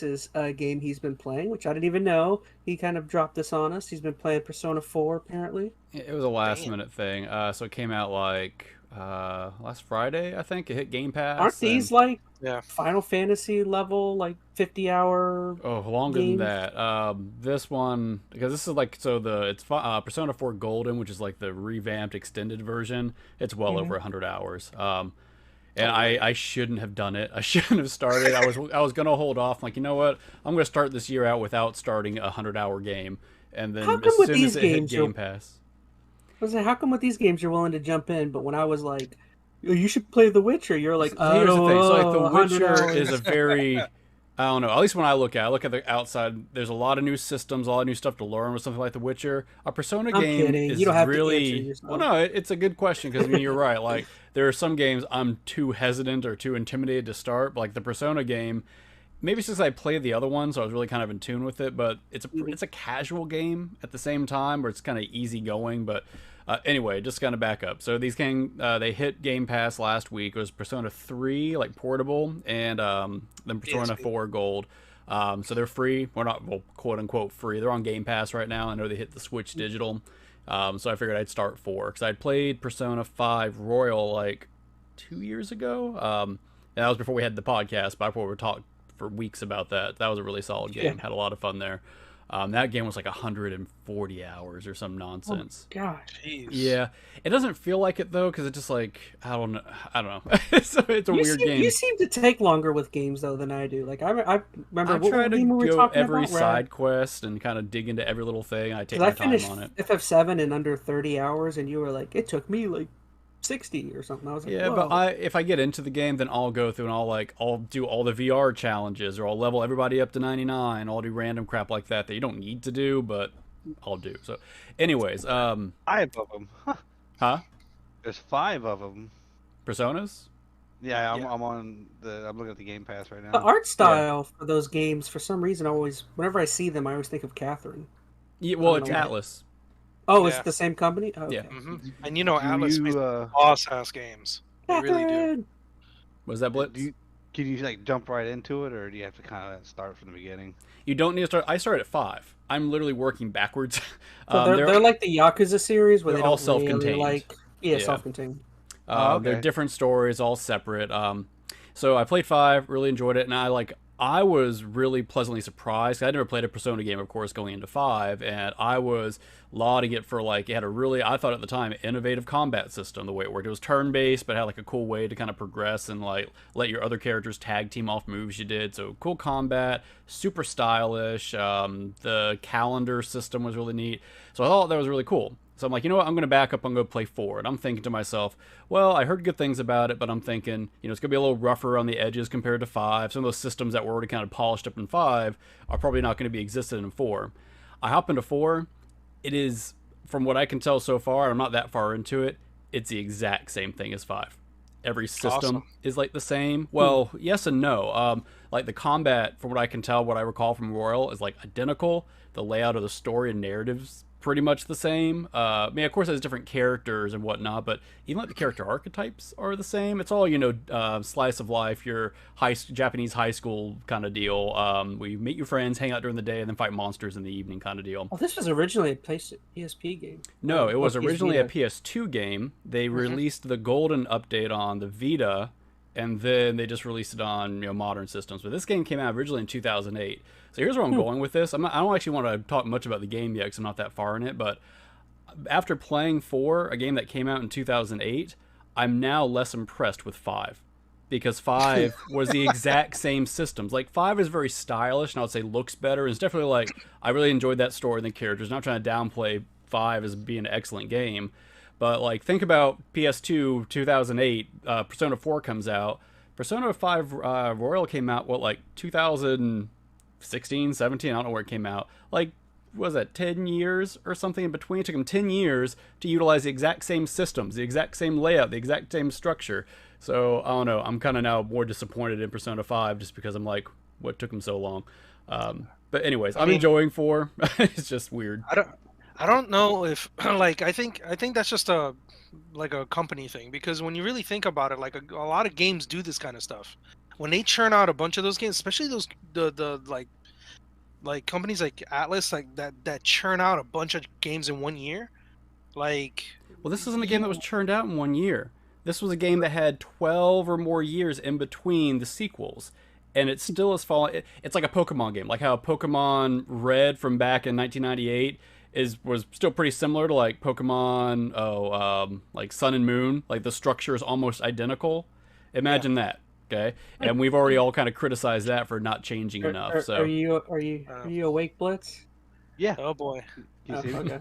Phoenix's game he's been playing, which I didn't even know. He kind of dropped this on us. He's been playing Persona 4, apparently. It was a last Damn. minute thing. So it came out like last Friday, I think. It hit Game Aren't Pass, and these like Yeah. Final Fantasy level, like 50-hour oh, longer than games? that. This one, because this is like, so it's Persona 4 Golden, which is like the revamped extended version. It's well Hmm. over 100 hours. And Oh, really? I shouldn't have done it. I shouldn't have started. I was gonna hold off. I'm like, you know what? I'm gonna start this year out without starting a 100-hour game. And How then come as with soon as these it hit games Game Pass, I was like, how come with these games you're willing to jump in, but when I was like, "Oh, you should play The Witcher," you're like, so I here's the don't thing. So like, The know, 100 Witcher is a hours. very, I don't know. At least when I look at the outside. There's a lot of new systems, a lot of new stuff to learn with something like The Witcher. A Persona I'm game kidding. You is don't have to answer really well. yourself. No, it's a good question because I mean you're right. Like there are some games I'm too hesitant or too intimidated to start. But like the Persona game, maybe since I played the other one, so I was really kind of in tune with it. But Mhm. it's a casual game at the same time, where it's kind of easy going. But anyway, just kind of back up. So these they hit Game Pass last week. It was Persona 3, like portable, and then Persona PSP. 4 Gold. So they're free. Well, not well, quote unquote free. They're on Game Pass right now. I know they hit the Switch digital. So I figured I'd start 4 because I'd played Persona 5 Royal like 2 years ago. And that was before we had the podcast, but before we were talking for weeks about that. That was a really solid Yeah. game. Had a lot of fun there. That game was like 140 hours or some Oh my nonsense. gosh. Jeez. Yeah, it doesn't feel like it though, because it's just like I don't know. It's a weird You game. seem to take longer with games though than I do. Like I remember I what try to game were we go talking every about? Where side quest and kind of dig into every little thing. I take because I my time finished on it. FF7 in under 30 hours, and you were like, it took me like 60 or something. I was like, Yeah, but whoa. if I get into the game, then I'll go through and I'll do all the VR challenges, or I'll level everybody up to 99. I'll do random crap like that you don't need to do, but I'll do. So, anyways, 5 of them. huh? There's 5 of them. Personas? Yeah, Yeah, I'm on the. I'm looking at the Game Pass right The now. art yeah. style for those games, for some reason, always whenever I see them, I always think of Catherine. Yeah, I well, don't know it's why. Atlas. Oh, it's Yeah. the same company. Oh, Yeah. okay. And you know, Do Atlas makes you boss ass games. They really do. Catherine. Was that do Blitz? you can you like jump right into it, or do you have to kind of start from the beginning? You don't need to start. I started at 5. I'm literally working backwards. So they're like the Yakuza series where they're they all don't really self-contained. like yeah, Yeah. self-contained. Oh, They're okay. different stories, all separate. So I played 5, really enjoyed it, and I was really pleasantly surprised. I never played a Persona game, of course, going into 5, and I was lauding it for like it had a really, I thought at the time, innovative combat system. The way it worked, it was turn-based, but had like a cool way to kind of progress and like let your other characters tag team off moves you did. So cool combat, super stylish. The calendar system was really neat. So I thought that was really cool. So I'm like, you know what? I'm going to back up and go play 4. And I'm thinking to myself, well, I heard good things about it, but I'm thinking, it's going to be a little rougher on the edges compared to 5. Some of those systems that were already kind of polished up in 5 are probably not going to be existed in 4. I hop into 4. It is, from what I can tell so far, I'm not that far into it, it's the exact same thing as 5. Every system Awesome. is like the same. Well, yes and no. Like the combat, from what I can tell, what I recall from Royal, is like identical. The layout of the story and narratives pretty much the same. I mean, of course, there's different characters and whatnot, but even like the character archetypes are the same. It's all slice of life, your Japanese high school kind of deal. Where you meet your friends, hang out during the day, and then fight monsters in the evening kind of deal. Oh, this was originally a PSP game. No, it Or was PS originally a Vita. PS2 game. They released the golden update on the Vita, and then they just released it on modern systems. But this game came out originally in 2008. So here's where I'm going with this. I don't actually want to talk much about the game yet because I'm not that far in it. But after playing 4, a game that came out in 2008, I'm now less impressed with 5. Because 5 was the exact same systems. Like 5 is very stylish, and I would say looks better. It's definitely like I really enjoyed that story and the characters. I'm not trying to downplay 5 as being an excellent game, but like think about PS2 2008. Persona 4 comes out. Persona 5 Royal came out like 2016, 17. I don't know where it came out. Like was that 10 years or something in between? It took them 10 years to utilize the exact same systems, the exact same layout, the exact same structure. So I don't know. I'm kind of now more disappointed in Persona 5 just because I'm like, what took them so long? But anyways, I'm enjoying 4. It's just weird. I don't know if like I think that's just a like a company thing because when you really think about it, like a lot of games do this kind of stuff. when they churn out a bunch of those games, especially those the like companies like Atlas, like that churn out a bunch of games in 1 year, like. Well, this isn't a game that was churned out in 1 year. This was a game that had 12 or more years in between the sequels. And it still is falling. It's like a Pokemon game. Like how Pokemon Red from back in 1998 was still pretty similar to like Pokemon, like Sun and Moon. Like the structure is almost identical. Imagine that. Okay. And we've already all kind of criticized that for not changing enough. So are you awake, Blitz? Yeah. Oh boy. You see me? Okay.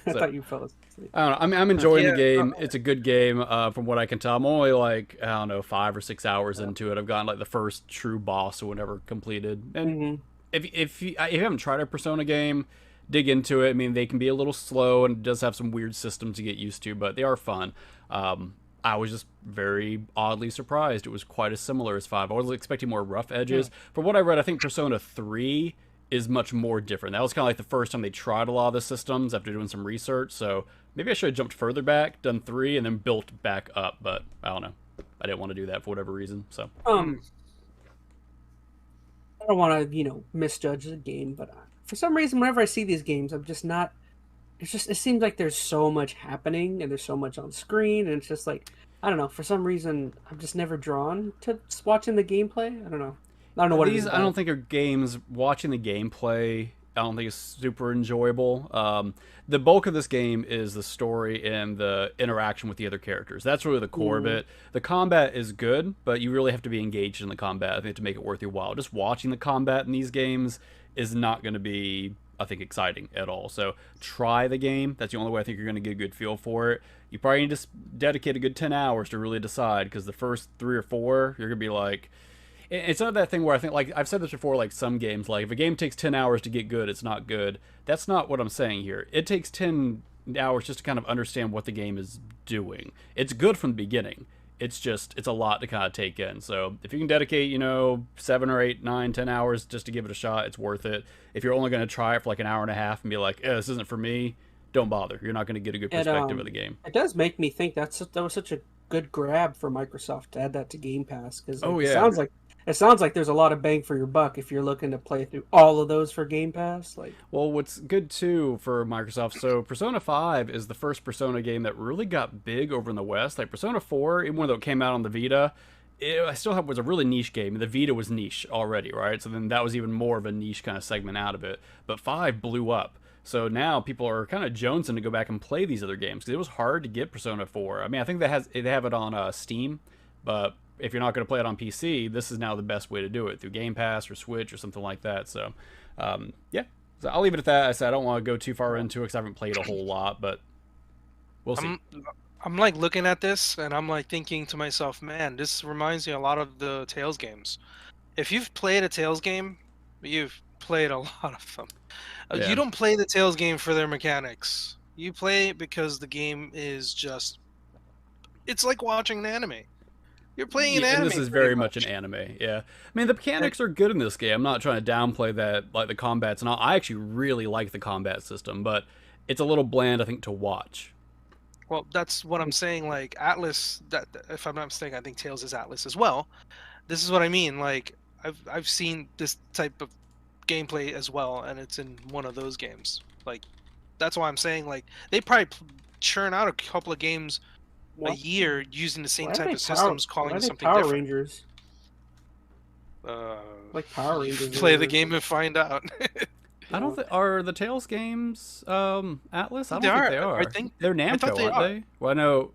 I thought you fell asleep. I don't know. I'm enjoying the game. It's a good game, from what I can tell. I'm only like, I don't know, 5 or 6 hours into it. I've gotten like the first true boss or whatever completed. And if you haven't tried a Persona game, dig into it. I mean, they can be a little slow and it does have some weird systems to get used to, but they are fun. I was just very oddly surprised. It was quite as similar as 5. I was expecting more rough edges. From what I read, I think Persona 3 is much more different. That was kind of like the first time they tried a lot of the systems after doing some research. So maybe I should have jumped further back, done 3, and then built back up. But I don't know. I didn't want to do that for whatever reason. So I don't want to misjudge the game, but for some reason, whenever I see these games, I'm just not. It seems like there's so much happening and there's so much on screen, and it's just like I don't know. For some reason, I'm just never drawn to watching the gameplay. I don't know. I don't know what these. it is I don't think are games. Watching the gameplay, I don't think is super enjoyable. The bulk of this game is the story and the interaction with the other characters. That's really the core of it. The combat is good, but you really have to be engaged in the combat, I think, to make it worth your while. Just watching the combat in these games is not going to be, I think, exciting at all. So try the game. That's the only way I think you're going to get a good feel for it. You probably need to dedicate a good 10 hours to really decide, because the first 3 or 4, you're going to be like... It's not that thing where I think, like, I've said this before, like, some games, like, if a game takes 10 hours to get good, it's not good. That's not what I'm saying here. It takes 10 hours just to kind of understand what the game is doing. It's good from the beginning. It's a lot to kind of take in. So if you can dedicate, 7 or 8, 9, 10 hours just to give it a shot, it's worth it. If you're only going to try it for like an hour and a half and be like, this isn't for me, don't bother. You're not going to get a good perspective of the game. It does make me think that was such a good grab for Microsoft to add that to Game Pass, because it sounds like there's a lot of bang for your buck if you're looking to play through all of those for Game Pass. Well, what's good too for Microsoft, so Persona 5 is the first Persona game that really got big over in the West. Like Persona 4, even though it came out on the Vita, it still was a really niche game. The Vita was niche already, right? So then that was even more of a niche kind of segment out of it. But 5 blew up. So now people are kind of jonesing to go back and play these other games, because it was hard to get Persona 4. I mean, I think they have it on Steam, but if you're not going to play it on PC, this is now the best way to do it, through Game Pass or Switch or something like that. So, yeah. So I'll leave it at that. I said I don't want to go too far into it because I haven't played a whole lot, but we'll see. I'm like looking at this and I'm like thinking to myself, man, this reminds me a lot of the Tales games. If you've played a Tales game, you've played a lot of them. Yeah. You don't play the Tales game for their mechanics. You play it because the game is just... It's like watching an anime. You're playing an anime. And this is very much an anime, yeah. I mean, the mechanics are good in this game. I'm not trying to downplay that, like the combats and all. I actually really like the combat system, but it's a little bland, I think, to watch. Well, that's what I'm saying. Like Atlas, that if I'm not mistaken, I think Tales is Atlas as well. This is what I mean. Like I've seen this type of gameplay as well, and it's in one of those games. Like that's why I'm saying, like, they probably churn out a couple of games a year using the same type of systems, calling it something Power different. Rangers. Like Power Rangers. Play the game and find out. I don't think are the Tales games Atlas. I don't think they are. I think they're Namco, aren't they? Well, no.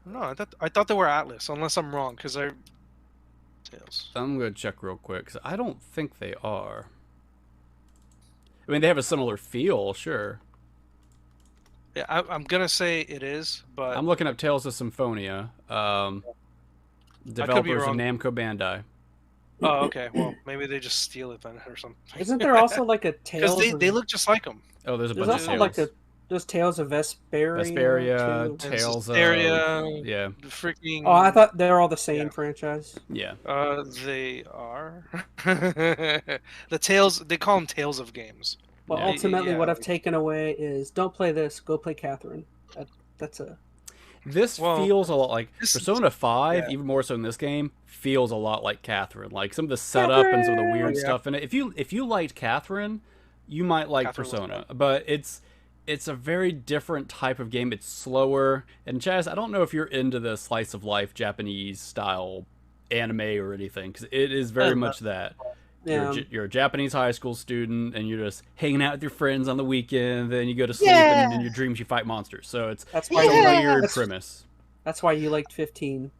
No, I thought they were Atlas, unless I'm wrong, because Tales. I'm gonna check real quick, because I don't think they are. I mean, they have a similar feel, sure. Yeah, I'm gonna say it is, but I'm looking up Tales of Symphonia. Developers of Namco Bandai. Oh, okay. Well, maybe they just steal it then or something. Isn't there also like a Tales? Because they look just like them. Oh, there's a bunch also of Tales. Like there's Tales of Vesperia. Vesperia, Tales of... Yeah. The freaking... Oh, I thought they were all the same franchise. Yeah. They are. The Tales, they call them Tales of games. Well, ultimately, what I've taken away is don't play this, go play Catherine. That's a... this Well, feels a lot like this- Persona 5, yeah. even more so in this game, feels a lot like Catherine. Like some of the setup and some of the weird Yeah. stuff in it. If you liked Catherine, you might like Catherine was Persona. But it's a very different type of game. It's slower. And Chaz, I don't know if you're into the slice of life Japanese style anime or anything, because it is very much that. Yeah. You're a Japanese high school student, and you're just hanging out with your friends on the weekend. Then you go to sleep, and in your dreams you fight monsters. So it's That's a why weird premise. That's why you liked 15,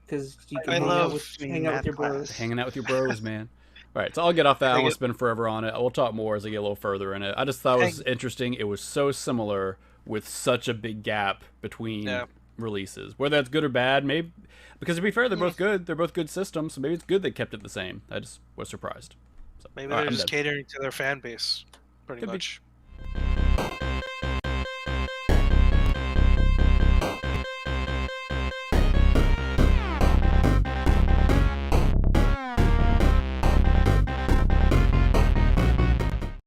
because you can hang out with your bros. Hanging out with your bros, man. All right, so I'll get off that. I won't spend forever on it. We'll talk more as I get a little further in it. I just thought it was interesting. It was so similar with such a big gap between releases. Whether that's good or bad, maybe. Because to be fair, they're both good. They're both good systems, so maybe it's good they kept it the same. I just was surprised. So, Maybe they're just catering to their fan base, pretty much.